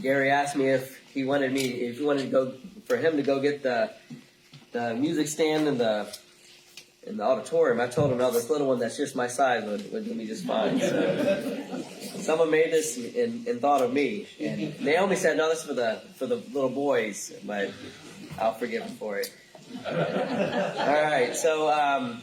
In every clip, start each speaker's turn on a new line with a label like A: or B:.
A: Gary asked me if he wanted to go for him to go get the music stand in the auditorium. I told him, no, this little one that's just my size would do me just fine. So, someone made this and thought of me. And Naomi said, no, this is for the little boys, but I'll forgive him for it. All right, so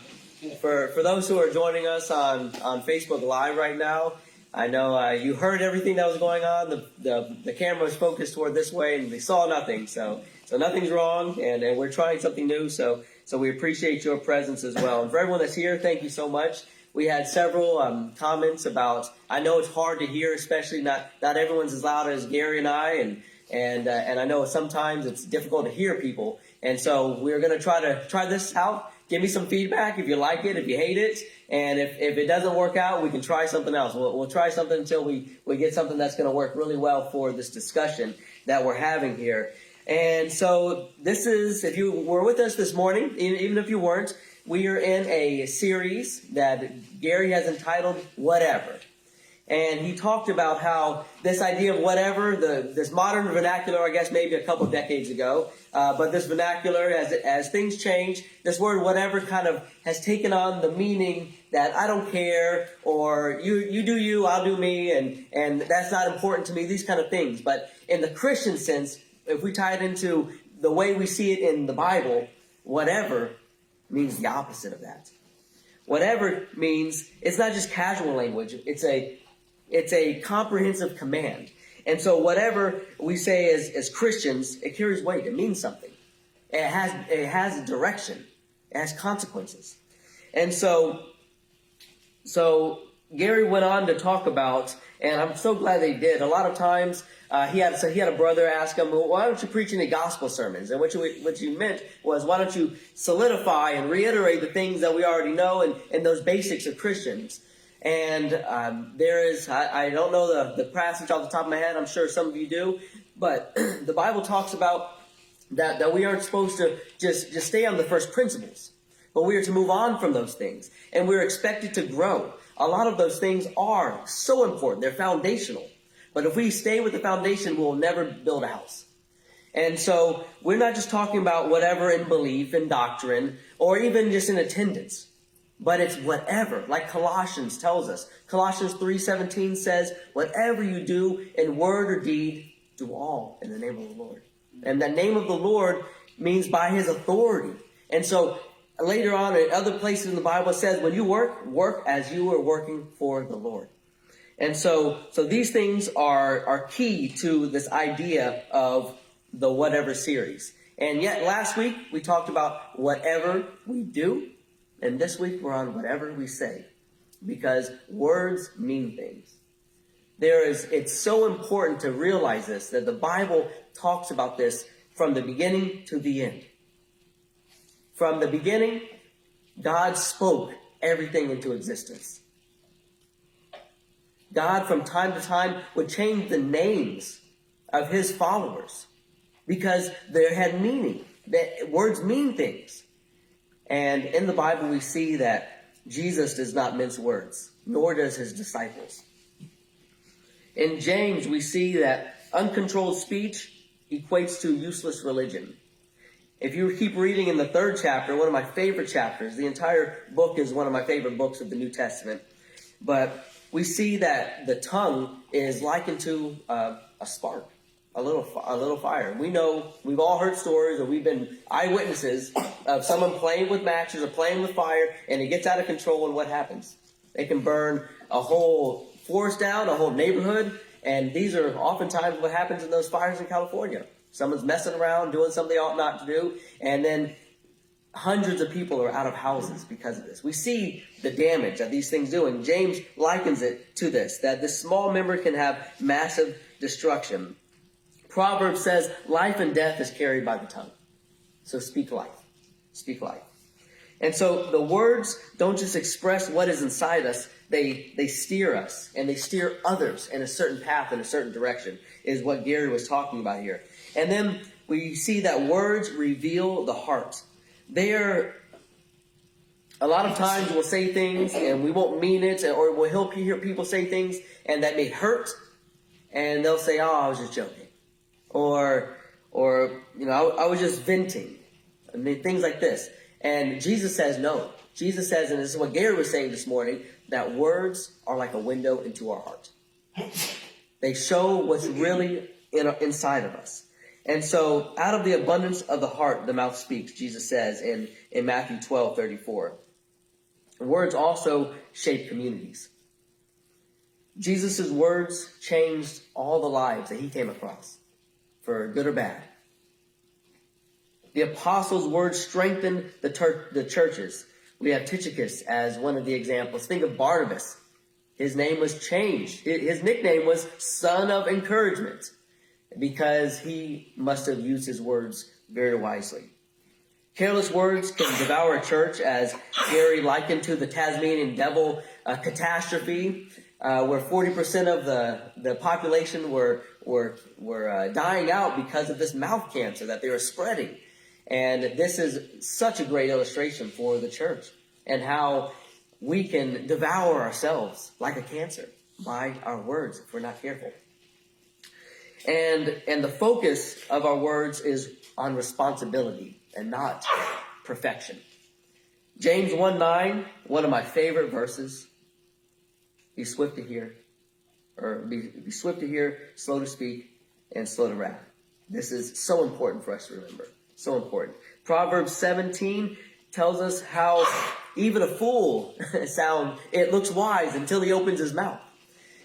A: for those who are joining us on Facebook Live right now, I know you heard everything that was going on. The camera was focused toward this way, and they saw nothing. So nothing's wrong, and we're trying something new. So we appreciate your presence as well. And for everyone that's here, thank you so much. We had several comments about. I know it's hard to hear, especially not everyone's as loud as Gary and I, and I know sometimes it's difficult to hear people. And so we're going to try this out. Give me some feedback if you like it, if you hate it. And if it doesn't work out, we can try something else. We'll try something until we get something that's going to work really well for this discussion that we're having here. And so this is, if you were with us this morning, even if you weren't, we are in a series that Gary has entitled Whatever. And he talked about how this idea of whatever, this modern vernacular, I guess maybe a couple of decades ago, but this vernacular, as things change, this word whatever kind of has taken on the meaning that I don't care, or you do you, I'll do me, and that's not important to me, these kind of things. But in the Christian sense, if we tie it into the way we see it in the Bible, whatever means the opposite of that. Whatever means, it's not just casual language, it's a comprehensive command. And so whatever we say as Christians, it carries weight. It means something. It has a direction. It has consequences. And so Gary went on to talk about, and I'm so glad they did. A lot of times he had a brother ask him, well, why don't you preach any gospel sermons? And what you meant was, why don't you solidify and reiterate the things that we already know and those basics of Christians? And there is, I don't know the passage off the top of my head. I'm sure some of you do. But the Bible talks about that we aren't supposed to just stay on the first principles. But we are to move on from those things. And we're expected to grow. A lot of those things are so important. They're foundational. But if we stay with the foundation, we'll never build a house. And so we're not just talking about whatever in belief and doctrine or even just in attendance. But it's whatever, like Colossians tells us. Colossians 3:17 says, whatever you do in word or deed, do all in the name of the Lord. And the name of the Lord means by his authority. And so later on in other places in the Bible it says, when you work as you are working for the Lord. And so these things are key to this idea of the whatever series. And yet last week we talked about whatever we do. And this week we're on whatever we say, because words mean things. It's so important to realize this, that the Bible talks about this from the beginning to the end. From the beginning, God spoke everything into existence. God from time to time would change the names of his followers because they had meaning. That words mean things. And in the Bible, we see that Jesus does not mince words, nor does his disciples. In James, we see that uncontrolled speech equates to useless religion. If you keep reading in the 3rd chapter, one of my favorite chapters, the entire book is one of my favorite books of the New Testament, but we see that the tongue is likened to a spark. A little fire. We know, we've all heard stories, or we've been eyewitnesses of someone playing with matches or playing with fire, and it gets out of control, and what happens? It can burn a whole forest down, a whole neighborhood, and these are oftentimes what happens in those fires in California. Someone's messing around, doing something they ought not to do, and then hundreds of people are out of houses because of this. We see the damage that these things do, and James likens it to this, that this small member can have massive destruction. Proverbs says, life and death is carried by the tongue. So speak life. Speak life. And so the words don't just express what is inside us. They steer us, and they steer others in a certain path, in a certain direction, is what Gary was talking about here. And then we see that words reveal the heart. A lot of times we'll say things and we won't mean it, or we'll hear people say things and that may hurt, and they'll say, oh, I was just joking. or I was just venting. I mean, things like this. And Jesus says no. Jesus says, and this is what Gary was saying this morning, that words are like a window into our heart. They show what's really inside of us. And so out of the abundance of the heart, the mouth speaks, Jesus says in Matthew 12:34. Words also shape communities. Jesus' words changed all the lives that he came across, for good or bad. The apostles' words strengthened the churches. We have Tychicus as one of the examples. Think of Barnabas. His name was changed. His nickname was Son of Encouragement, because he must have used his words very wisely. Careless words can devour a church, as Gary likened to the Tasmanian devil catastrophe, where 40% of the population were dying out because of this mouth cancer that they were spreading. And this is such a great illustration for the church and how we can devour ourselves like a cancer by our words if we're not careful. And the focus of our words is on responsibility and not perfection. James 1:9, one of my favorite verses. Be swift to hear, or be swift to hear, slow to speak, and slow to wrath. This is so important for us to remember. So important. Proverbs 17 tells us how even a fool it looks wise until he opens his mouth.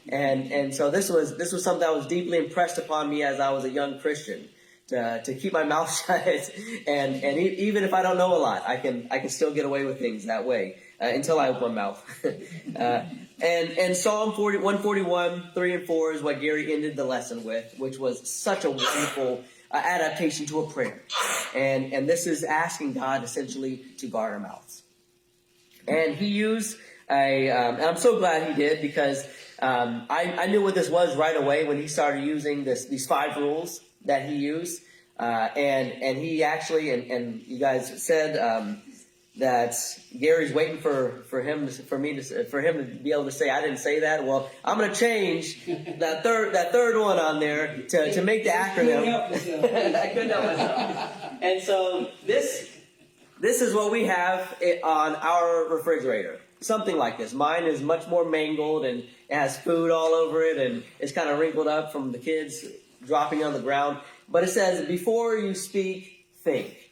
A: And so this was something that was deeply impressed upon me as I was a young Christian, to keep my mouth shut, and even if I don't know a lot, I can still get away with things that way until I open my mouth. And Psalm 141, 3 and 4 is what Gary ended the lesson with, which was such a wonderful adaptation to a prayer. And this is asking God essentially to guard our mouths. And he used and I'm so glad he did, because I knew what this was right away when he started using these 5 rules that he used. And he actually, and you guys said that Gary's waiting for him to be able to say, I didn't say that. Well, I'm going to change that third one on there to make the acronym. I couldn't help myself. And so this is what we have on our refrigerator. Something like this. Mine is much more mangled and it has food all over it, and it's kind of wrinkled up from the kids dropping on the ground. But it says, before you speak, think.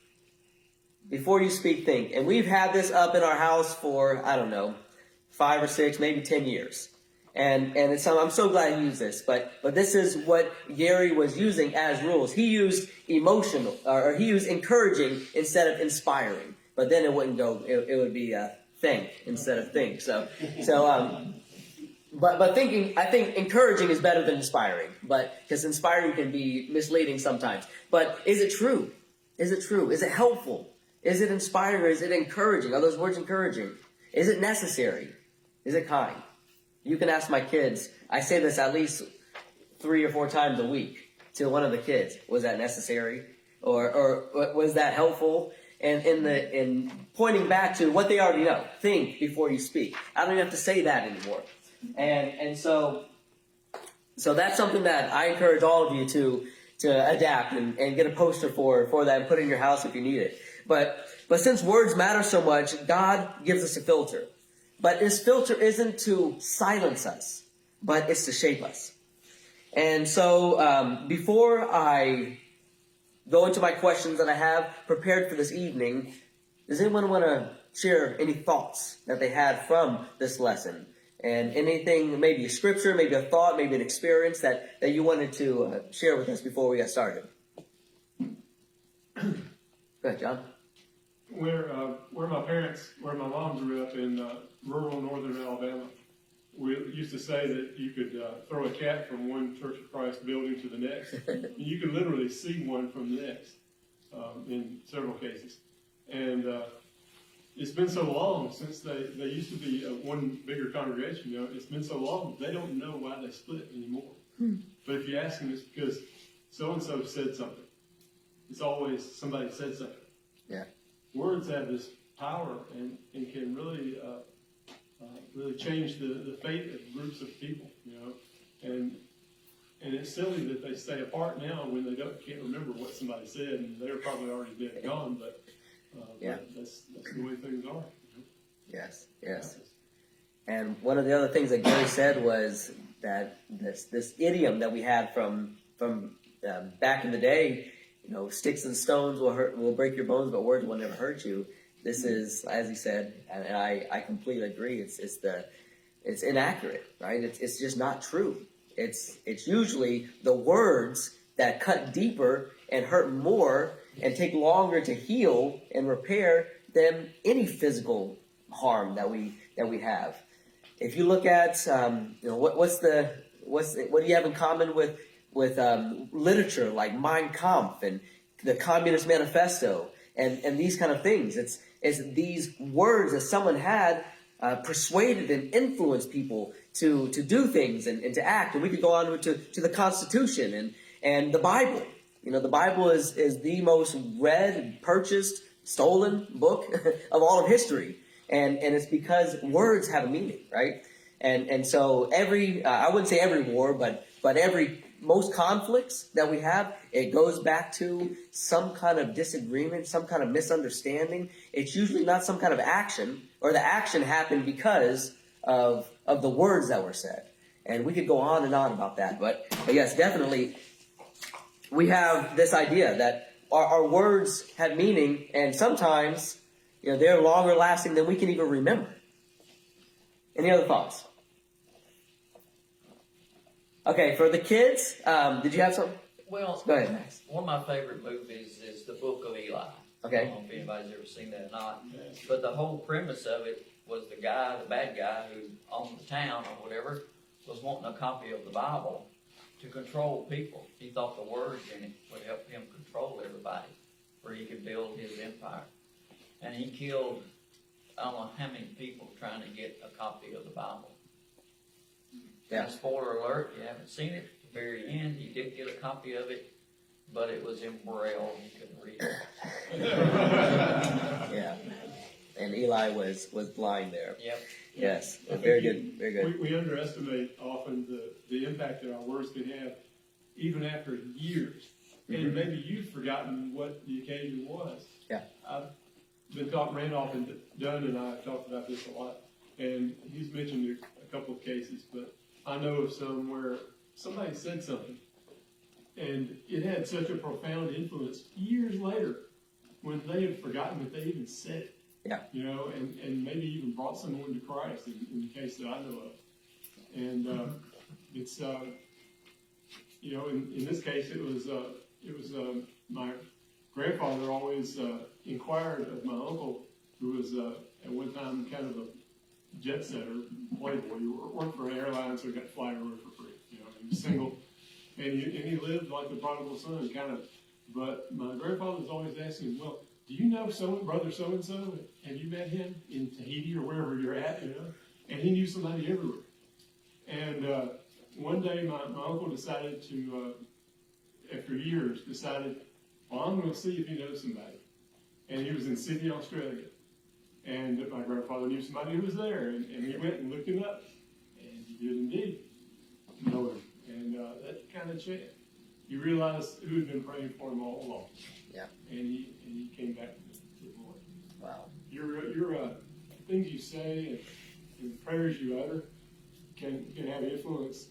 A: Before you speak, think. And we've had this up in our house for, 5 or 6, maybe 10 years. And I'm so glad he used this. But this is what Gary was using as rules. He used emotional, or he used encouraging instead of inspiring. But then it wouldn't go, it would be think instead of think. But thinking, I think encouraging is better than inspiring. But because inspiring can be misleading sometimes. But is it true? Is it true? Is it helpful? Is it inspiring? Is it encouraging? Are those words encouraging? Is it necessary? Is it kind? You can ask my kids. I say this at least 3 or 4 times a week to one of the kids. Was that necessary? Or was that helpful? And in pointing back to what they already know. Think before you speak. I don't even have to say that anymore. And so that's something that I encourage all of you to adapt and get a poster for that and put it in your house if you need it. But since words matter so much, God gives us a filter. But this filter isn't to silence us, but it's to shape us. And so before I go into my questions that I have prepared for this evening, does anyone want to share any thoughts that they had from this lesson? And anything, maybe a scripture, maybe a thought, maybe an experience that you wanted to share with us before we got started? Go ahead, John.
B: Where my mom grew up in rural northern Alabama, we used to say that you could throw a cat from one Church of Christ building to the next. And you could literally see one from the next in several cases. And it's been so long since they used to be one bigger congregation. It's been so long, they don't know why they split anymore. But if you ask them, it's because so-and-so said something. It's always somebody said something.
A: Yeah.
B: Words have this power and can really really change the fate of groups of people, And And it's silly that they stay apart now when they can't remember what somebody said, and they're probably already dead and gone. But that's the way things are.
A: Yes, yes. And one of the other things that Gary said was that this idiom that we had from back in the day, sticks and stones will break your bones, but words will never hurt you. This is, as he said, and I completely agree. It's inaccurate, right? It's just not true. It's usually the words that cut deeper and hurt more and take longer to heal and repair than any physical harm that we have. If you look at what do you have in common with literature like Mein Kampf and the Communist Manifesto and these kind of things? It's these words that someone had persuaded and influenced people to do things and to act. And we could go on to the Constitution and the Bible. The Bible is the most read and purchased, stolen book of all of history. And it's because words have a meaning, right? And so I wouldn't say every war, but most conflicts that we have, it goes back to some kind of disagreement, some kind of misunderstanding. It's usually not some kind of action, or the action happened because of the words that were said. And we could go on and on about that. But yes, definitely, we have this idea that our words have meaning, and sometimes they're longer lasting than we can even remember. Any other thoughts? Okay, for the kids, did you have something?
C: Well,
A: go ahead, Max.
C: One of my favorite movies is The Book of Eli.
A: Okay.
C: I don't know if anybody's ever seen that or not. But the whole premise of it was the bad guy who owned the town or whatever, was wanting a copy of the Bible to control people. He thought the words in it would help him control everybody, where he could build his empire. And he killed, I don't know how many people trying to get a copy of the Bible.
A: Yeah.
C: And spoiler alert, you haven't seen it. At the very end, he did get a copy of it, but it was in Braille. He couldn't read it.
A: Yeah. And Eli was blind there.
C: Yep.
A: Yes. Very good. Very good.
B: We underestimate often the impact that our words can have, even after years.
A: Mm-hmm.
B: And maybe you've forgotten what the occasion was.
A: Yeah.
B: I've been talking, Randolph and Dunn and I have talked about this a lot, and he's mentioned a couple of cases, but I know of some where somebody said something, and it had such a profound influence years later when they had forgotten that they even said it.
A: Yeah.
B: And maybe even brought someone to Christ in the case that I know of. And it's in this case it was my grandfather always inquired of my uncle, who was at one time kind of a jet setter, playboy. He worked for an airline, so he got to fly everywhere for free. He was single, and he lived like the prodigal son, kind of. But my grandfather was always asking him, "Well, do you know brother so and so? Have you met him in Tahiti or wherever you're at?" And he knew somebody everywhere. And one day, my uncle decided to, after years, well, I'm going to see if he knows somebody. And he was in Sydney, Australia. And my grandfather knew somebody who was there. And he went and looked him up. And he did indeed know him. And that kind of changed. You realized who had been praying for him all along.
A: Yeah.
B: And he came back to the Lord.
A: Wow.
B: Your things you say and prayers you utter can have influence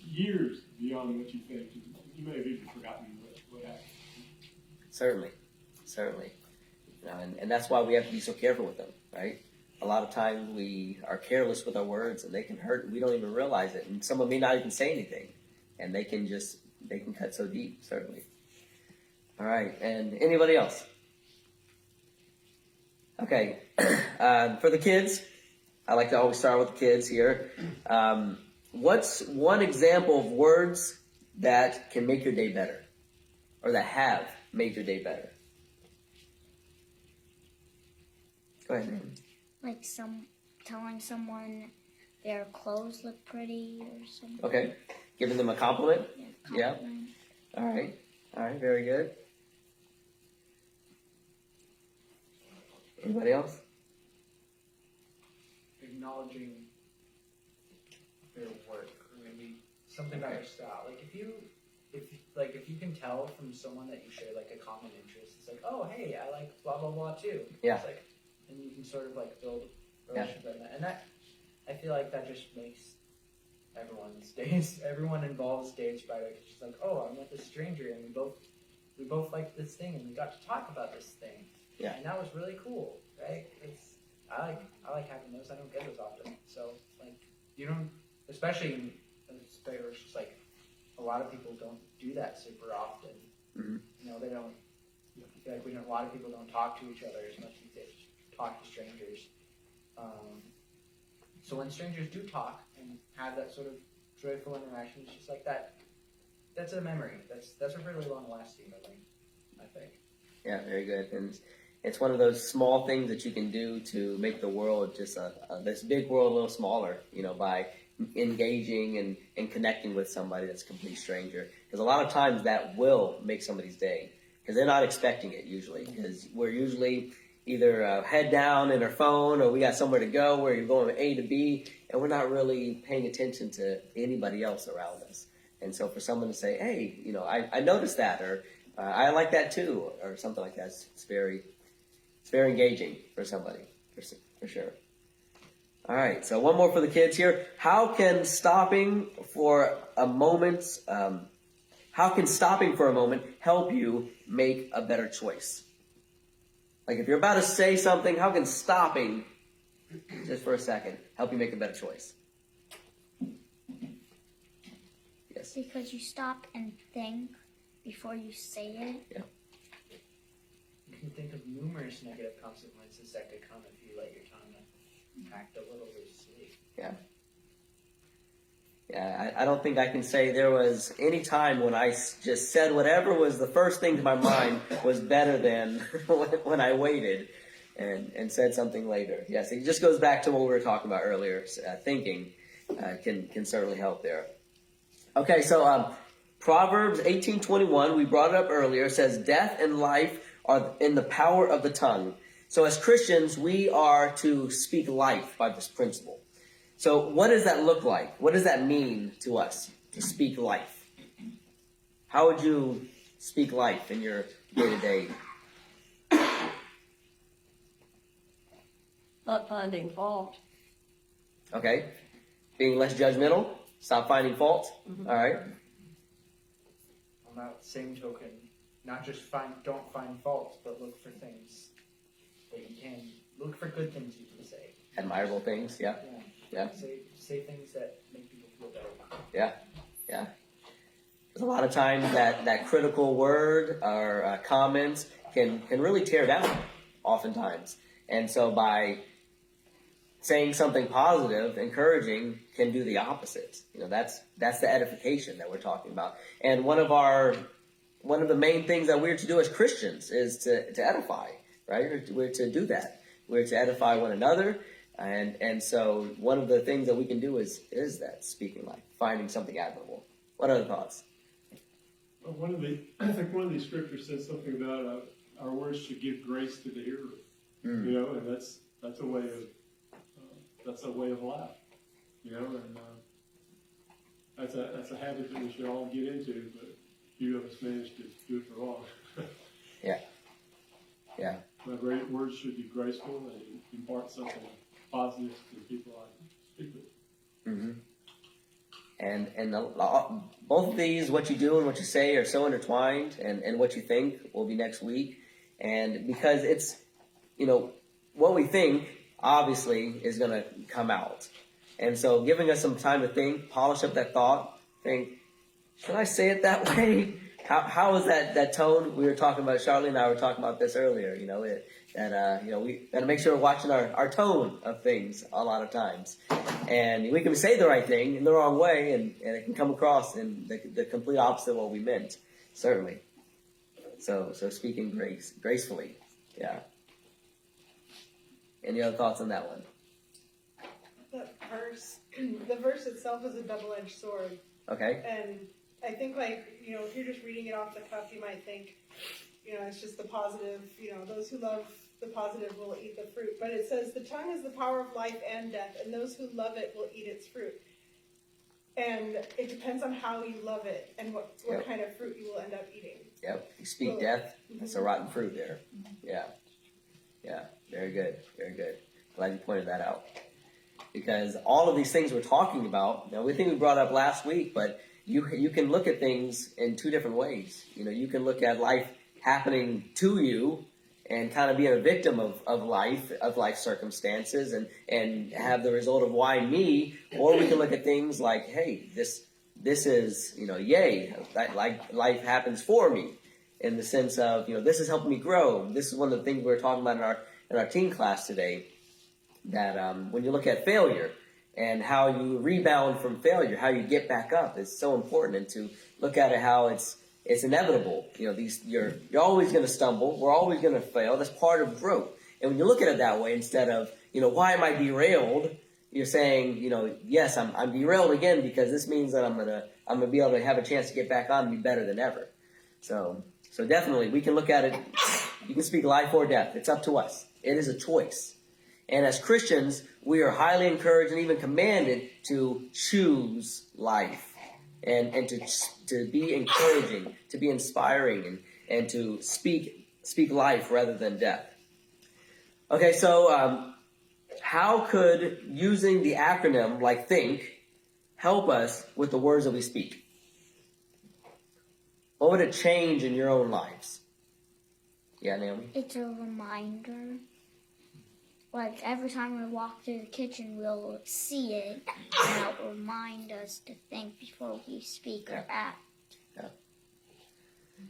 B: years beyond what you think. You may have even forgotten what happened.
A: Certainly. And that's why we have to be so careful with them, right? A lot of times we are careless with our words, and they can hurt, and we don't even realize it. And someone may not even say anything, and they can cut so deep, certainly. All right, and anybody else? Okay, for the kids, I like to always start with the kids here. What's one example of words that can make your day better, or that have made your day better? Go ahead, man.
D: Like telling someone their clothes look pretty or something.
A: Okay, giving them a compliment. Yeah.
D: Compliment.
A: All right, very good. Anybody else?
E: Acknowledging their work, or maybe something about your style. Like if you can tell from someone that you share like a common interest, it's like, oh hey, I like blah blah blah too.
A: Yeah.
E: It's like, and you can sort of like build a relationship in that, and that I feel like that just makes everyone involved days better. It's just like, oh, I met this stranger and we both like this thing and we got to talk about this thing.
A: Yeah.
E: And that was really cool, right? I like having those. I don't get those often. So like you don't, especially in it's just like a lot of people don't do that super often.
A: Mm-hmm.
E: You know, they don't. I feel like a lot of people don't talk to each other as much as they talk to strangers. So when strangers do talk and have that sort of joyful interaction, it's just like that. That's a memory. That's a really long-lasting memory, I think.
A: Yeah, very good. And it's one of those small things that you can do to make the world just this big world a little smaller, you know, by engaging and connecting with somebody that's a complete stranger. Because a lot of times that will make somebody's day because they're not expecting it usually, because we're usually either head down in our phone or we got somewhere to go where you're going from A to B and we're not really paying attention to anybody else around us. And so for someone to say, hey, you know, I noticed that, or I like that too, or something like that, it's very engaging for somebody, for sure. All right, so one more for the kids here. How can stopping for a moment help you make a better choice? Like if you're about to say something, how can stopping just for a second help you make a better choice? Yes.
D: Because you stop and think before you say it.
A: Yeah.
E: You can think of numerous negative consequences that could come if you let your tongue act a little loosely.
A: Yeah. Yeah, I don't think I can say there was any time when I just said whatever was the first thing to my mind was better than when I waited and said something later. Yes, it just goes back to what we were talking about earlier. Thinking can certainly help there. Okay, so Proverbs 18:21, we brought it up earlier, says death and life are in the power of the tongue. So as Christians, we are to speak life by this principle. So what does that look like? What does that mean to us, to speak life? How would you speak life in your day-to-day?
F: Not finding fault.
A: Okay. Being less judgmental. Stop finding fault.
F: Mm-hmm.
A: All right.
E: On that same token, not just don't find faults, but look for things that you can, look for good things you can say.
A: Admirable things. Yeah. Yeah.
E: Say things that make people feel better.
A: Yeah. Yeah. There's a lot of times that critical word or comments can really tear down oftentimes. And so by saying something positive, encouraging, can do the opposite. You know, that's the edification that we're talking about. And one of the main things that we're to do as Christians is to edify, right? We're to do that. We're to edify one another. And so one of the things that we can do is that, speaking life, finding something admirable. What other thoughts?
B: Well, I think one of these scriptures says something about our words should give grace to the hearer.
A: Mm.
B: You know, and that's a way of life. You know, and that's a habit that we should all get into, but few of us manage to do it for long.
A: Yeah.
B: My great words should be graceful and impart something positive to the people I speak with.
A: Mm-hmm. And both of these, what you do and what you say, are so intertwined, and what you think will be next week. And because it's, you know, what we think obviously is going to come out. And so giving us some time to think, polish up that thought, think, should I say it that way? How is that tone? We were talking about, Charlie and I were talking about this earlier, you know, we got to make sure we're watching our tone of things a lot of times. And we can say the right thing in the wrong way, and it can come across in the complete opposite of what we meant, certainly. So speaking gracefully, yeah. Any other thoughts on that one?
G: The verse itself is a double-edged sword.
A: Okay.
G: And I think, if you're just reading it off the cuff, you might think, it's just the positive, those who love the positive will eat the fruit. But it says, the tongue is the power of life and death, and those who love it will eat its fruit. And it depends on how you love it and what
A: Yep.
G: kind of fruit you will end up eating.
A: Yep. You speak death. That's a rotten fruit there. Yeah. Yeah. Very good. Very good. Glad you pointed that out. Because all of these things we're talking about, now we think we brought up last week, but you can look at things in two different ways. You know, you can look at life happening to you and kind of being a victim of life circumstances and have the result of why me, or we can look at things like, hey, this is, you know, yay, like life happens for me in the sense of, you know, this is helping me grow. This is one of the things we were talking about in our teen class today, that when you look at failure and how you rebound from failure, how you get back up, is so important, and to look at it how it's inevitable. You know, you're always going to stumble. We're always going to fail. That's part of growth. And when you look at it that way, instead of, you know, why am I derailed? You're saying, you know, yes, I'm derailed again because this means that I'm gonna be able to have a chance to get back on and be better than ever. So definitely we can look at it. You can speak life or death. It's up to us. It is a choice. And as Christians, we are highly encouraged and even commanded to choose life and to be encouraging, to be inspiring, and to speak life rather than death. Okay, so how could using the acronym like THINK help us with the words that we speak? What would it change in your own lives? Yeah, Naomi?
D: It's a reminder. Like every time we walk through the kitchen, we'll see it, and it'll remind us to think before we speak or act.
A: Yeah.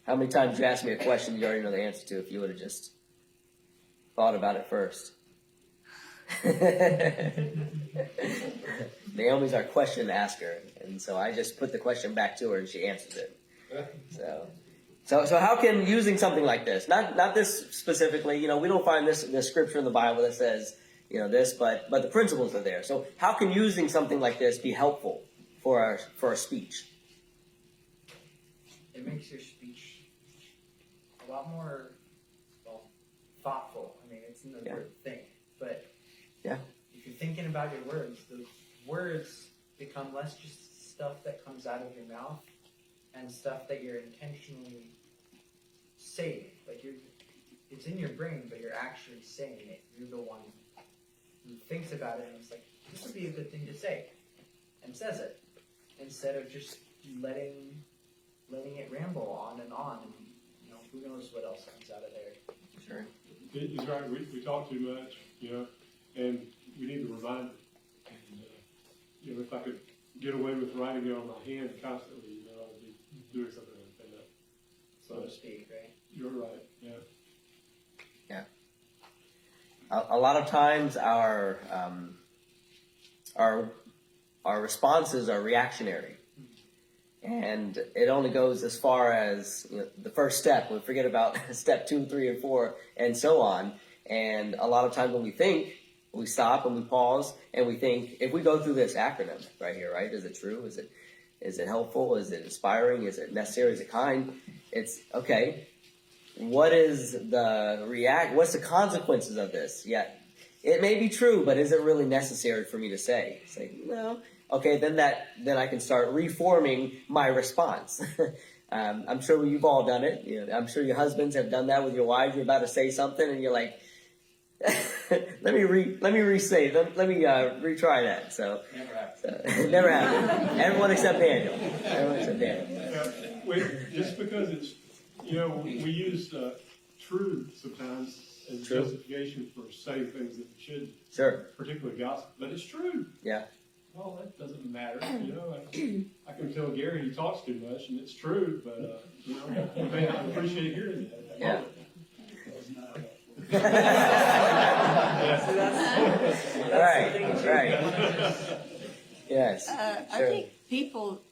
A: How many times you asked me a question you already know the answer to if you would have just thought about it first? Naomi's our question asker, and so I just put the question back to her and she answers it. So how can using something like this, not this specifically, you know, we don't find this scripture in the Bible that says, you know, this, but the principles are there. So how can using something like this be helpful for our speech?
E: It makes your speech a lot more, well, thoughtful. I mean, it's in the word think, but if you're thinking about your words, the words become less just stuff that comes out of your mouth and stuff that you're intentionally saying. Like it's in your brain, but you're actually saying it. You're the one who thinks about it and it's like, this would be a good thing to say, and says it, instead of just letting it ramble on, and you know, who knows what else comes out of there.
A: Sure.
B: He's right. We talk too much, you know, and we need a reminder. And, you know, if I could get away with writing it on my hand constantly, you know, I'd be doing something like that.
E: So to speak, right?
B: You're right. Yeah.
A: Yeah. A lot of times our responses are reactionary. And it only goes as far as, you know, the first step. We forget about step 2, 3, and 4, and so on. And a lot of times when we think, we stop and we pause and we think, if we go through this acronym right here, right? Is it true? Is it helpful? Is it inspiring? Is it necessary? Is it kind? It's okay. What's the consequences of this? Yeah, it may be true, but is it really necessary for me to say? It's like, no. Okay, then I can start reforming my response. I'm sure you've all done it. You know, I'm sure your husbands have done that with your wives. You're about to say something, and you're like, let me retry that. So
E: Never happened.
A: So, never happened. Everyone except Daniel.
B: Just because it's, you know, we use truth sometimes as
A: True.
B: justification for saying things that should,
A: Sure.
B: particularly gossip, but it's true.
A: Yeah.
B: Well, that doesn't matter, you know. I can tell Gary he talks too much, and it's true, but you know, he may not appreciate hearing that.
A: Yeah. Right. Yes.
F: I think people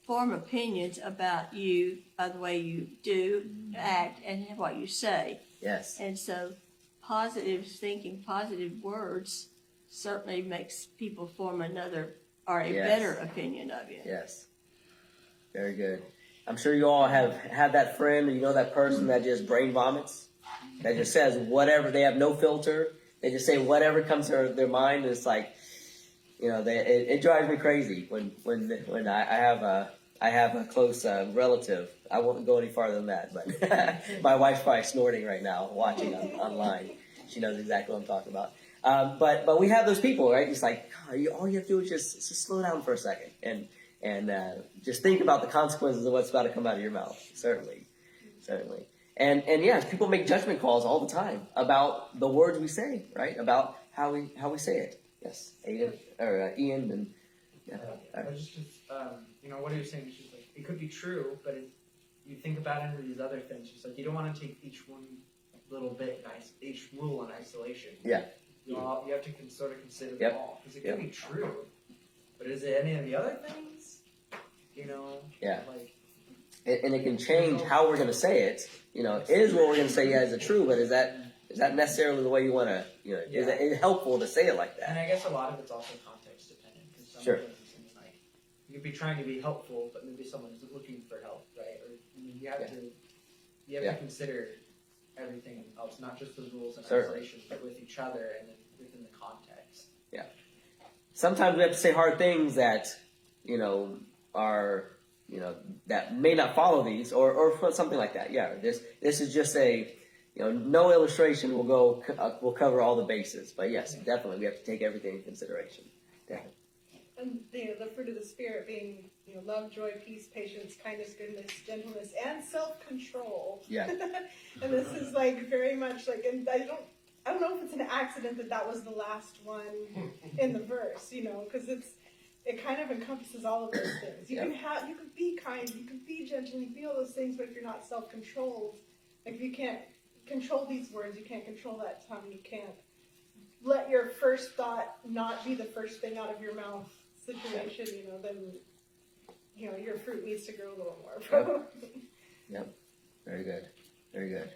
F: form opinions about you by the way you do, act, and what you say.
A: Yes.
F: And so positive thinking, positive words certainly makes people form another or a
A: Yes.
F: better opinion of you.
A: Yes. Very good. I'm sure you all have had that friend, or you know that person that just brain vomits, that just says whatever. They have no filter. They just say whatever comes to their mind. And it's like, it drives me crazy when I have a close relative. I won't go any farther than that, but my wife's probably snorting right now watching online. She knows exactly what I'm talking about. But we have those people, right? It's like all you have to do is just slow down for a second and just think about the consequences of what's about to come out of your mouth. Certainly. And yes, people make judgment calls all the time about the words we say, right? About how we say it. Yes, Ian and yeah.
E: I was just what he was saying is just like it could be true, but you think about it in these other things. Just like you don't want to take each one little bit each rule in isolation.
A: Yeah.
E: You have to sort of consider them all because it could be true, but is it any of the other things?
A: Yeah.
E: Like.
A: And it can change how we're going to say it. Is what we're going to say, is it true? But is that necessarily the way you want to, is it helpful to say it like
E: And
A: that?
E: I guess a lot of it's also context dependent. Because some
A: Sure.
E: things seem like you could be trying to be helpful, but maybe someone is looking for help, right? Or you have to consider everything else, not just the rules in
A: Certainly.
E: isolation, but with each other and then within the context.
A: Sometimes we have to say hard things that, are, that may not follow these or something like that. Yeah, this is just no illustration will cover all the bases. But yes, definitely we have to take everything into consideration. Definitely.
G: And the fruit of the Spirit being, love, joy, peace, patience, kindness, goodness, gentleness, and self-control.
A: Yeah.
G: And this is like very much like, and I don't know if it's an accident that was the last one in the verse, because it kind of encompasses all of those things. You can be kind, you can be gentle, you can be all those things, but if you're not self-controlled, like if you can't control these words, you can't control that tongue, you can't let your first thought not be the first thing out of your mouth situation, then your fruit needs to grow a little more. Probably.
A: Yep. Very good.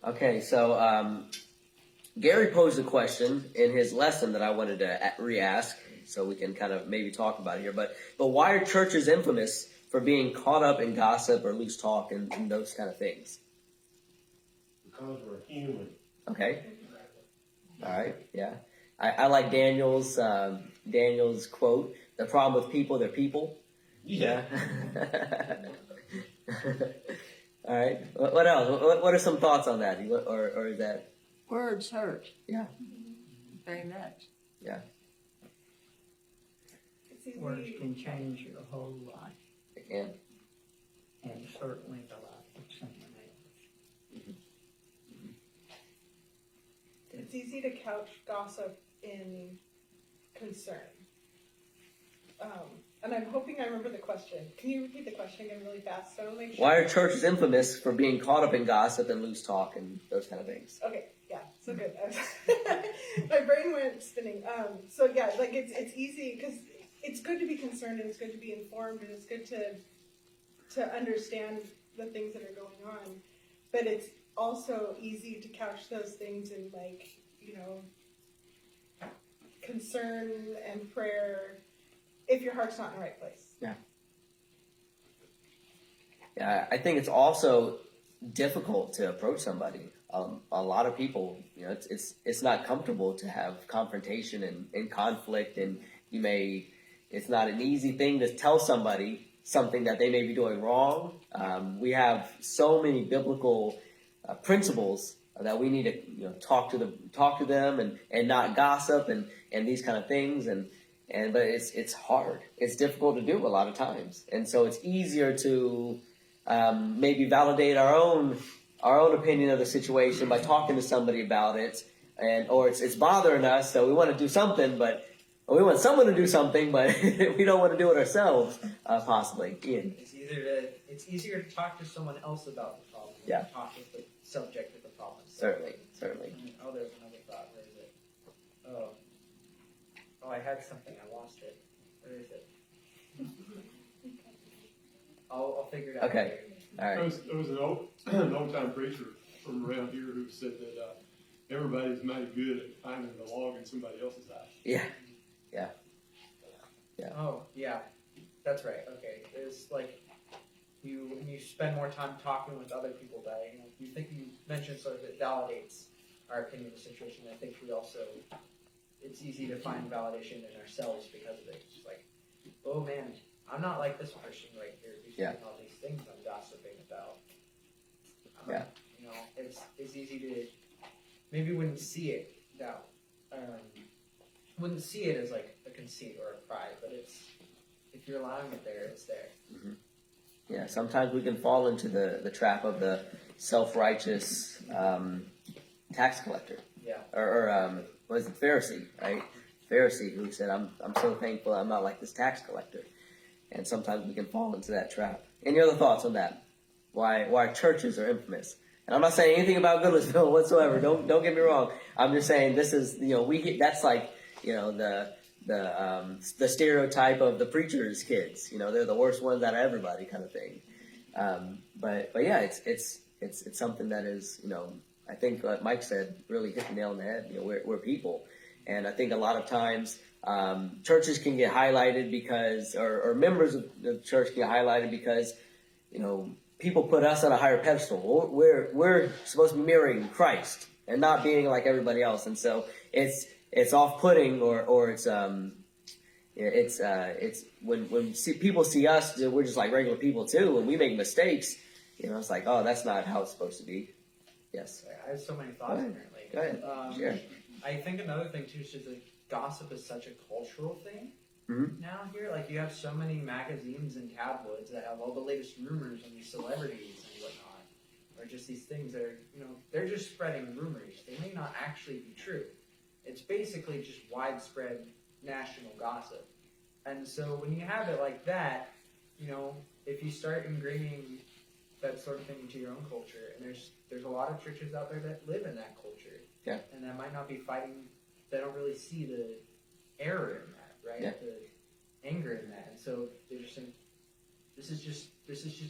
A: Okay, so Gary posed a question in his lesson that I wanted to re-ask, so we can kind of maybe talk about it here. But why are churches infamous for being caught up in gossip or loose talk and those kind of things?
H: Because we're human.
A: Okay. All right. Yeah. I like Daniel's quote. The problem with people, they're people.
H: Yeah.
A: All right. What else? What are some thoughts on that? Or is that?
F: Words hurt.
A: Yeah.
F: Very much.
A: Yeah.
G: It's easy.
I: Words can change your whole life,
A: It can.
I: and certainly the life of someone else.
G: It's easy to couch gossip in concern. And I'm hoping I remember the question. Can you repeat the question again really fast so I'll make sure?
A: Why are churches infamous for being caught up in gossip and loose talk and those kind of things?
G: Okay, yeah, so good. My brain went spinning. So yeah, like it's easy because it's good to be concerned and it's good to be informed and it's good to understand the things that are going on. But it's also easy to couch those things in concern and prayer if your heart's not in the right place.
A: Yeah, I think it's also difficult to approach somebody. A lot of people, it's not comfortable to have confrontation and conflict, and it's not an easy thing to tell somebody something that they may be doing wrong. We have so many biblical principles that we need to talk to them and not gossip and these kind of things but it's hard. It's difficult to do a lot of times, and so it's easier to maybe validate our own opinion of the situation by talking to somebody about it, or it's bothering us, so we want to do something, or we want someone to do something, but we don't want to do it ourselves, possibly. Ian.
E: It's easier to talk to someone else about the problem than
A: Yeah.
E: to talk with the subject of the problem.
A: Certainly.
E: Oh, there's another thought. Where is it? Oh, I had something. I lost it. Where is it? I'll figure it out.
A: Okay. All right.
B: There was an old time preacher from around here who said that everybody's mighty good at finding the log in somebody else's eye.
A: Yeah.
E: Oh, yeah, that's right. Okay, there's when you spend more time talking with other people about it, you mentioned sort of it validates our opinion of the situation. I think we also it's easy to find validation in ourselves because of it. It's just like, oh man, I'm not like this person right here who's
A: Yeah.
E: doing all these things I'm gossiping about.
A: Yeah.
E: You know, it's easy to maybe wouldn't see it that wouldn't see it as like a conceit or a pride, but it's if you're allowing it there, it's there.
A: Yeah, sometimes we can fall into the trap of the self-righteous tax collector.
E: Yeah.
A: Or what is it, Pharisee, right? Pharisee who said, I'm so thankful I'm not like this tax collector. And sometimes we can fall into that trap. Any other thoughts on that? Why churches are infamous? And I'm not saying anything about Goodlettsville whatsoever. Don't get me wrong. I'm just saying this is, that's like, the stereotype of the preacher's kids. They're the worst ones out of everybody, kind of thing. But yeah, it's something that is, I think like Mike said, really hit the nail on the head. We're people, and I think a lot of times churches can get highlighted because, or members of the church get highlighted because, people put us on a higher pedestal. We're supposed to be mirroring Christ and not being like everybody else, and so it's off-putting, or it's when people see us, we're just like regular people too, and we make mistakes. It's like, oh, that's not how it's supposed to be. Yes.
E: I have so many thoughts apparently.
A: Go ahead. Sure.
E: I think another thing too is just like gossip is such a cultural thing now here. Like you have so many magazines and tabloids that have all the latest rumors on these celebrities and whatnot, or just these things that are, they're just spreading rumors. They may not actually be true. It's basically just widespread national gossip. And so when you have it like that, if you start ingraining that sort of thing into your own culture, and there's a lot of churches out there that live in that culture, and that might not be fighting. They don't really see the error in that, right?
A: Yeah.
E: The anger in that, and so they're just saying, "This is just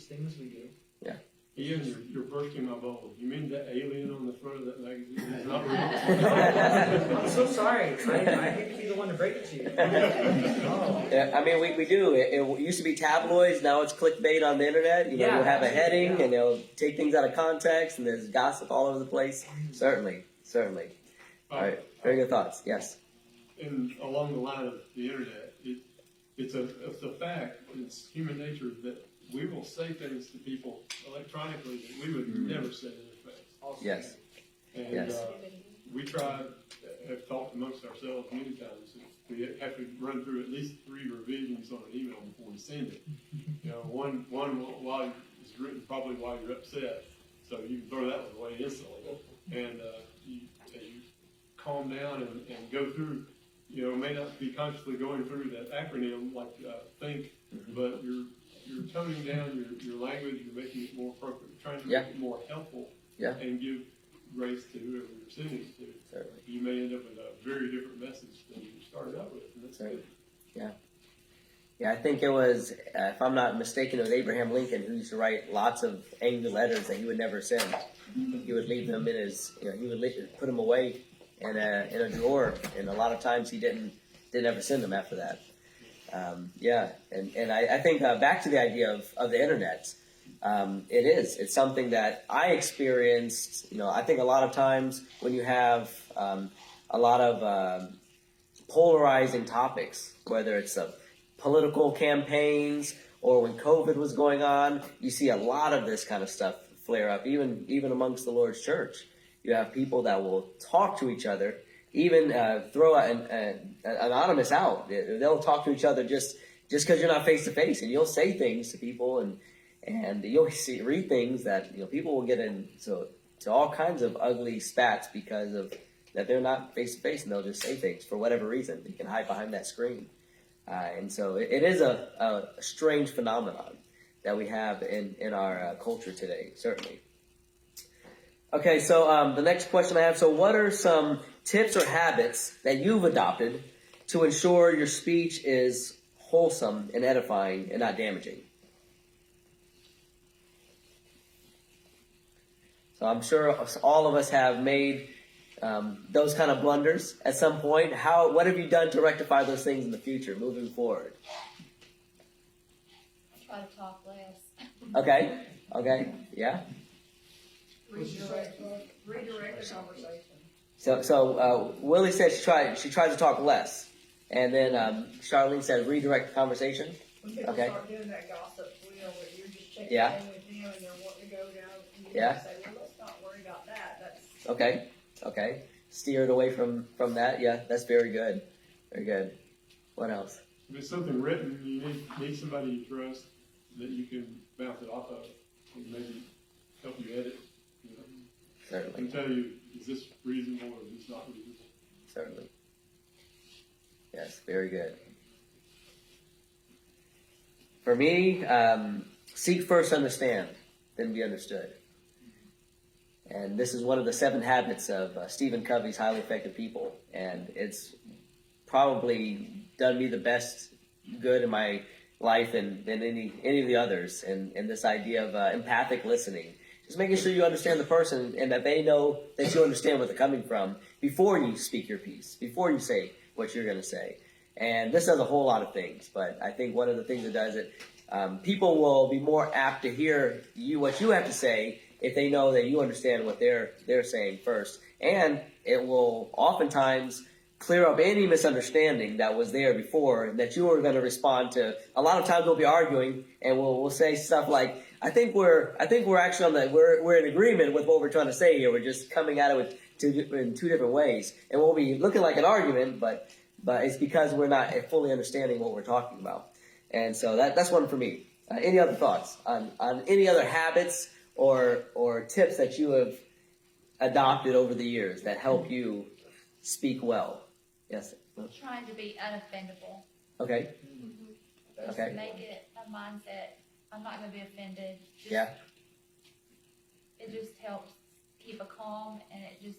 E: things we do."
A: Yeah.
B: Ian, you're bursting my bubble. You mean that alien on the front of that magazine is not real?
E: I'm so sorry. I hate to be the one to break it to you.
A: Yeah, I mean, we do. It used to be tabloids. Now it's clickbait on the internet. You'll have a heading, and they'll take things out of context, and there's gossip all over the place. Certainly. All right. Very good thoughts. Yes.
B: And along the line of the internet, it's a fact. It's human nature that we will say things to people electronically that we would never say in their face.
A: Yes.
B: And we have talked amongst ourselves many times. We have to run through at least 3 revisions on an email before we send it. One while it's written probably while you're upset, so you can throw that one away instantly. And you calm down and go through. May not be consciously going through that acronym like think, but you're toning down your language. You're making it more appropriate, trying to make it more helpful, and give grace to whoever you're sending it to.
A: Certainly.
B: You may end up with a very different message than you started out with, and that's good.
A: Yeah, I think it was, if I'm not mistaken, it was Abraham Lincoln who used to write lots of angry letters that he would never send. He would leave them in his, he would put them away in a drawer, and a lot of times he didn't ever send them after that. And I think back to the idea of the internet, it's something that I experienced. I think a lot of times when you have a lot of polarizing topics, whether it's political campaigns or when COVID was going on, you see a lot of this kind of stuff flare up, even amongst the Lord's church. You have people that will talk to each other, even throw an anonymous out. They'll talk to each other just because you're not face to face, and you'll say things to people, and you'll read things that people will get into all kinds of ugly spats because of that they're not face to face, and they'll just say things for whatever reason. They can hide behind that screen, and so it is a strange phenomenon that we have in our culture today, certainly. Okay, so the next question I have, so what are some tips or habits that you've adopted to ensure your speech is wholesome and edifying and not damaging? So I'm sure all of us have made those kind of blunders at some point. What have you done to rectify those things in the future, moving forward?
J: Try to talk less.
A: Okay, yeah.
J: Redirect the conversation.
A: So Willie said she tries to talk less, and then Charlene said redirect the conversation.
K: When people
A: Okay.
K: start doing that gossip, where you're just checking
A: Yeah.
K: in with them and they're wanting to go down, and you
A: Yeah.
K: just say, well, let's not worry about that. That's
A: Okay. Steer it away from that. Yeah, that's very good. Very good. What else?
B: If it's something written, you need somebody you trust that you can bounce it off of, and maybe help you edit. You know,
A: Certainly.
B: and tell you, is this reasonable or is this not reasonable?
A: Certainly. Yes, very good. For me, seek first, understand, then be understood. And this is one of the 7 habits of Stephen Covey's Highly Effective People. And it's probably done me the best good in my life than any of the others. And this idea of empathic listening. Just making sure you understand the person and that they know that you understand where they're coming from before you speak your piece, before you say what you're going to say. And this does a whole lot of things, but I think one of the things it does it, people will be more apt to hear what you have to say if they know that you understand what they're saying first. And it will oftentimes clear up any misunderstanding that was there before that you were going to respond to. A lot of times we'll be arguing and we'll say stuff like, I think we're actually we're in agreement with what we're trying to say here. We're just coming at it in two different ways. And we'll be looking like an argument, but it's because we're not fully understanding what we're talking about. And so that's one for me. Any other thoughts on any other habits or tips that you have adopted over the years that help you speak well? Yes.
J: Trying to be unoffendable.
A: Okay.
J: Just
A: Okay.
J: make it a mindset. I'm not going to be offended.
A: Yeah.
J: It just helps keep a calm, and it just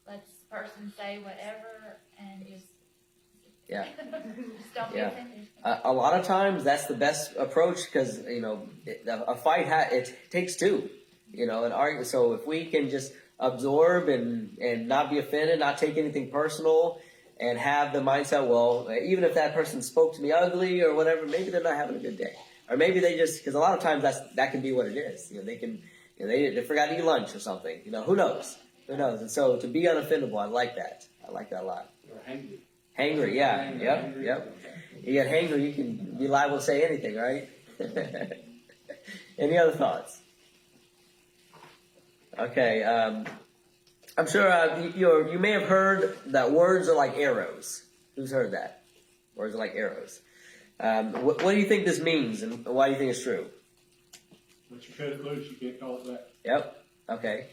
J: lets the person say whatever, and just
A: Yeah.
J: just don't be
A: Yeah.
J: offended.
A: A lot of times that's the best approach because a fight it takes two, and argue. So if we can just absorb and not be offended, not take anything personal, and have the mindset, well, even if that person spoke to me ugly or whatever, maybe they're not having a good day, or maybe they just because a lot of times that can be what it is. They forgot to eat lunch or something. Who knows? And so to be unoffendable, I like that. I like that a lot.
H: Or hangry.
A: Hangry, yeah, yep. You get hangry, you can be liable to say anything, right? Any other thoughts? Okay, I'm sure you may have heard that words are like arrows. Who's heard that? Words are like arrows. What do you think this means, and why do you think it's true?
B: Once you cut it loose, you can't call it back.
A: Yep. Okay.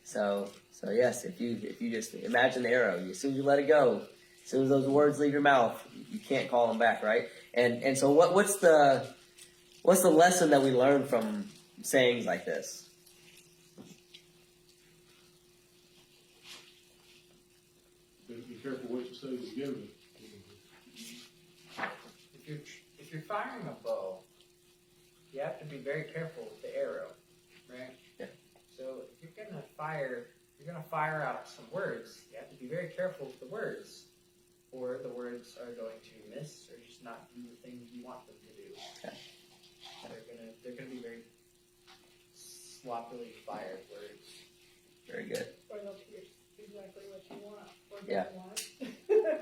A: So yes, if you just imagine the arrow, as soon as you let it go, as soon as those words leave your mouth, you can't call them back, right? And so what's the lesson that we learn from sayings like this?
B: Be careful what you say to begin with.
E: If you're firing a bow, you have to be very careful with the arrow, right?
A: Yeah.
E: So if you're gonna fire out some words, you have to be very careful with the words, or the words are going to miss or just not do the thing you want them to do.
A: Okay.
E: They're gonna be very sloppily fired words.
A: Very good.
G: Or they'll pierce exactly what you want, or don't
A: Yeah.
G: want,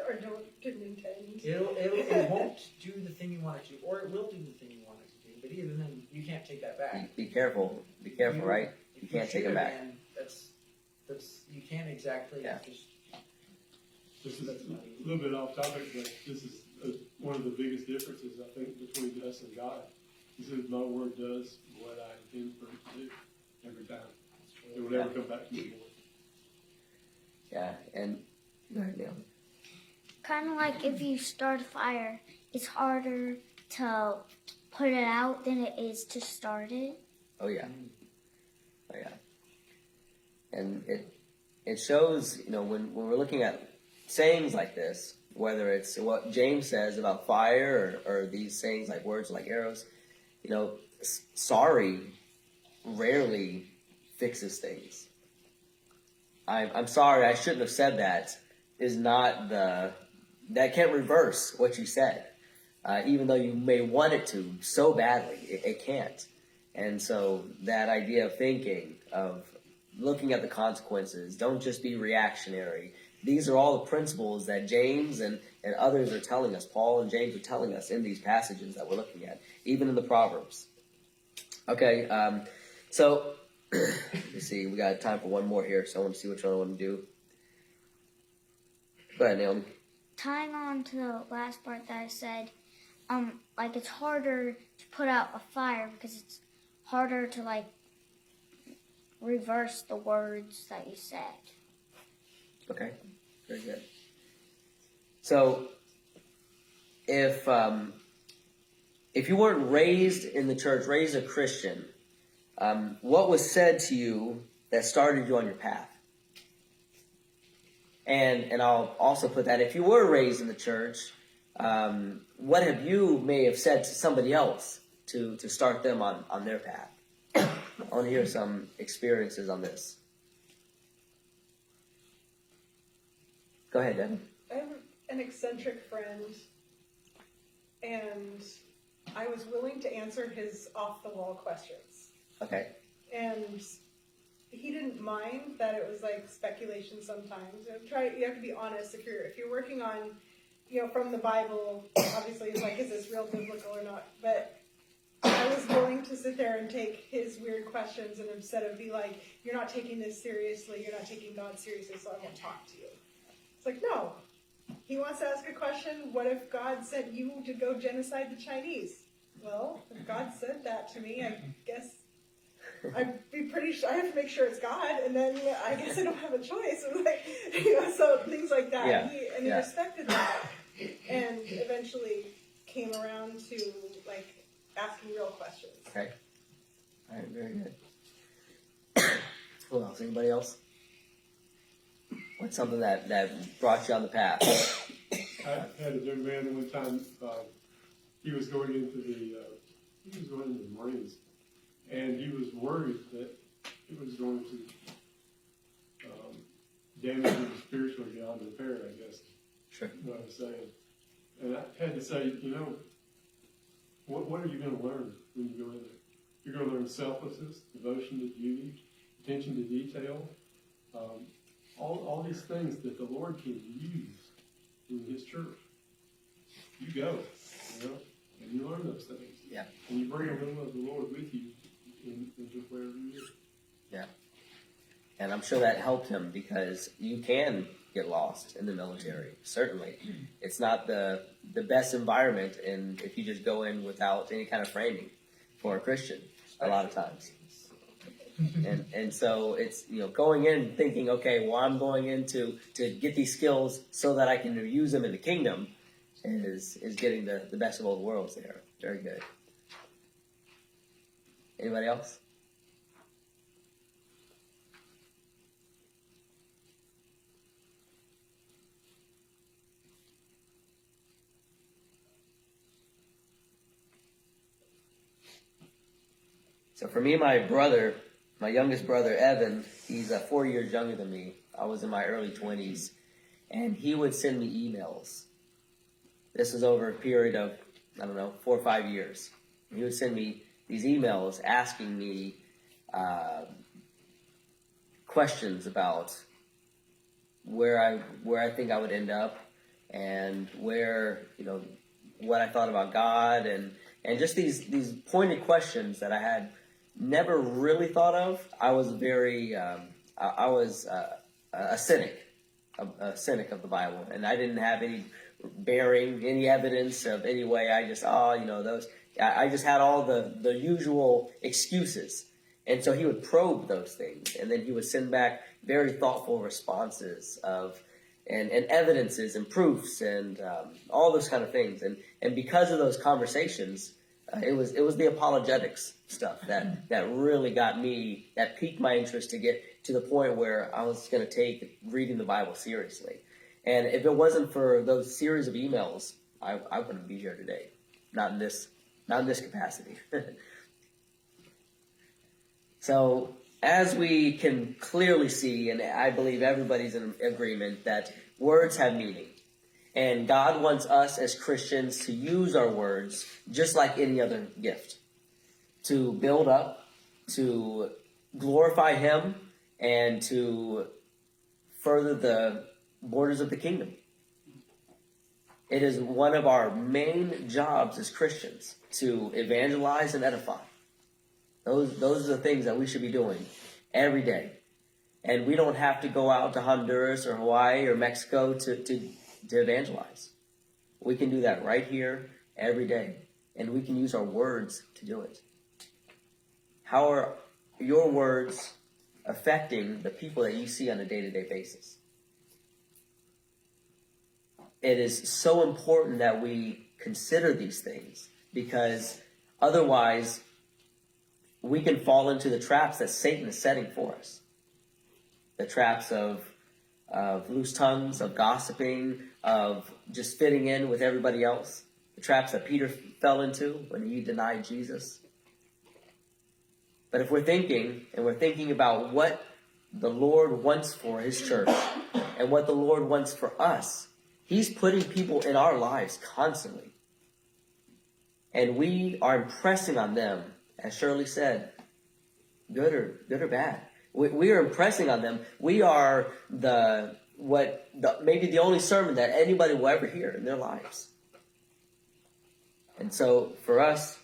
G: or didn't intend.
E: It won't do the thing you want it to, or it will do the thing you want it to do. But even then, you can't take that back.
A: Be careful, right? You can't take it back.
E: That's you can't exactly
A: Yeah.
E: just.
B: This is a little bit off topic, but this is one of the biggest differences, I think, between us and God. He says, my word does what I intend for it to do every time. It will never come back to me.
A: Yeah, and go ahead, Neil.
D: Kind of like if you start a fire, it's harder to put it out than it is to start it.
A: Oh yeah. And it shows, when we're looking at sayings like this, whether it's what James says about fire or these sayings like words like arrows, sorry rarely fixes things. I'm sorry, I shouldn't have said that is not that can't reverse what you said. Even though you may want it to so badly, it can't. And so that idea of thinking of looking at the consequences. Don't just be reactionary. These are all the principles that James and others are telling us. Paul and James are telling us in these passages that we're looking at, even in the Proverbs. Okay, so let's see. We got time for one more here, so I want to see which one I want to do. Go ahead, Naomi.
D: Tying on to the last part that I said, like it's harder to put out a fire because it's harder to like reverse the words that you said.
A: Okay, very good. So, if you weren't raised in the church, raised a Christian, what was said to you that started you on your path? And I'll also put that if you were raised in the church, what have you may have said to somebody else to start them on their path? I want to hear some experiences on this. Go ahead, Devin.
G: I have an eccentric friend, and I was willing to answer his off-the-wall questions.
A: Okay.
G: And he didn't mind that it was like speculation sometimes. You have to be honest if you're working on, from the Bible. Obviously, it's like, is this real biblical or not? But I was willing to sit there and take his weird questions, and instead of be like, you're not taking this seriously, you're not taking God seriously, so I won't talk to you. It's like, no. He wants to ask a question. What if God sent you to go genocide the Chinese? Well, if God said that to me, I guess I'd be pretty sure. I have to make sure it's God, and then I guess I don't have a choice. Like, so things like that.
A: Yeah.
G: He respected that, and eventually came around to like asking real questions.
A: Okay. All right. Very good. Who else? Anybody else? What's something that brought you on the path?
B: I had a young man one time. He was going into the Marines, and he was worried that it was going to damage him spiritually beyond repair, I guess.
A: Sure.
B: What I'm saying. And I had to say, what are you going to learn when you go in there? You're going to learn selflessness, devotion to duty, attention to detail, all these things that the Lord can use in His church. You go, and you learn those things.
A: Yeah.
B: And you bring a little of the Lord with you into wherever you are.
A: Yeah. And I'm sure that helped him because you can get lost in the military. Certainly. It's not the best environment and if you just go in without any kind of framing for a Christian a lot of times. And so it's, going in thinking, okay, well, I'm going in to get these skills so that I can use them in the kingdom is getting the best of both worlds there. Very good. Anybody else? So for me, my youngest brother, Evan, he's 4 years younger than me. I was in my early 20s. And he would send me emails. This was over a period of, 4 or 5 years. He would send me these emails asking me questions about where I think I would end up and where, what I thought about God and just these pointed questions that I had never really thought of. I was very, I was a cynic of the Bible, and I didn't have any bearing, any evidence of any way. I just, I just had all the usual excuses. And so he would probe those things, and then he would send back very thoughtful responses and evidences and proofs and all those kind of things. And because of those conversations, it was the apologetics stuff that really got me, that piqued my interest to get to the point where I was going to take reading the Bible seriously. And if it wasn't for those series of emails, I wouldn't be here today. Not in this capacity. So as we can clearly see, and I believe everybody's in agreement, that words have meaning. And God wants us as Christians to use our words just like any other gift. To build up, to glorify Him, and to further the borders of the kingdom. It is one of our main jobs as Christians to evangelize and edify. Those are the things that we should be doing every day. And we don't have to go out to Honduras or Hawaii or Mexico to evangelize. We can do that right here every day. And we can use our words to do it. How are your words affecting the people that you see on a day-to-day basis? It is so important that we consider these things, because otherwise we can fall into the traps that Satan is setting for us. The traps of loose tongues, of gossiping, of just fitting in with everybody else. The traps that Peter fell into when he denied Jesus. But if we're thinking about what the Lord wants for his church and what the Lord wants for us, he's putting people in our lives constantly. And we are impressing on them, as Shirley said, good or bad. We are impressing on them. We are maybe the only sermon that anybody will ever hear in their lives. And so for us,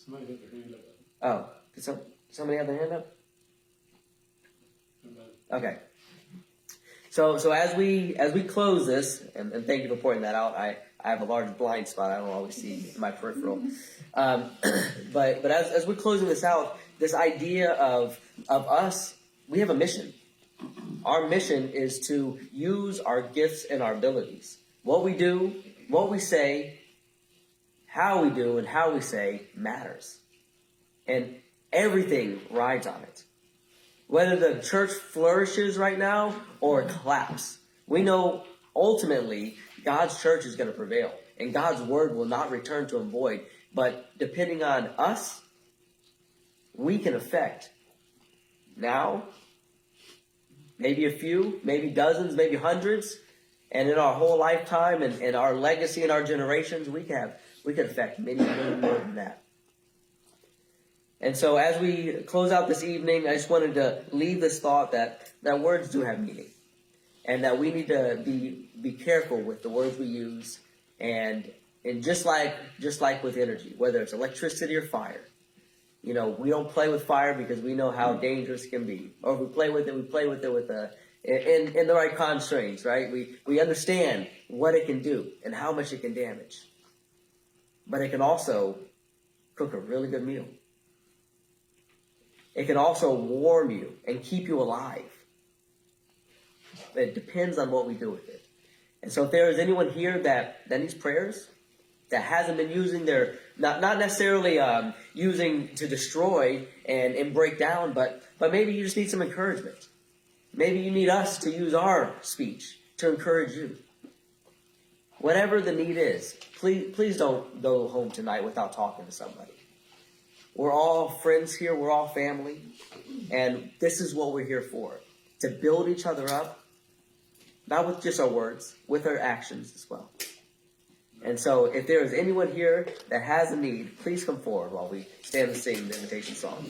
B: Somebody had their hand up.
A: did somebody have their hand up? Okay. So as we close this, and thank you for pointing that out. I have a large blind spot. I don't always see my peripheral. But as we're closing this out, this idea of us, we have a mission. Our mission is to use our gifts and our abilities. What we do, what we say, how we do and how we say matters. And everything rides on it. Whether the church flourishes right now or collapse, we know ultimately God's church is going to prevail. And God's word will not return to him void. But depending on us, we can affect now, maybe a few, maybe dozens, maybe hundreds. And in our whole lifetime and our legacy and our generations, we can affect many, many more than that. And so as we close out this evening, I just wanted to leave this thought that words do have meaning. And that we need to be careful with the words we use. And just like with energy, whether it's electricity or fire, we don't play with fire because we know how dangerous it can be. Or if we play with it with in the right constraints, right? We understand what it can do and how much it can damage. But it can also cook a really good meal. It can also warm you and keep you alive. It depends on what we do with it. And so if there is anyone here that needs prayers, that hasn't been using their, not necessarily using to destroy and break down, but maybe you just need some encouragement. Maybe you need us to use our speech to encourage you. Whatever the need is, please don't go home tonight without talking to somebody. We're all friends here. We're all family. And this is what we're here for, to build each other up, not with just our words, with our actions as well. And so if there is anyone here that has a need, please come forward while we stand and sing the invitation song.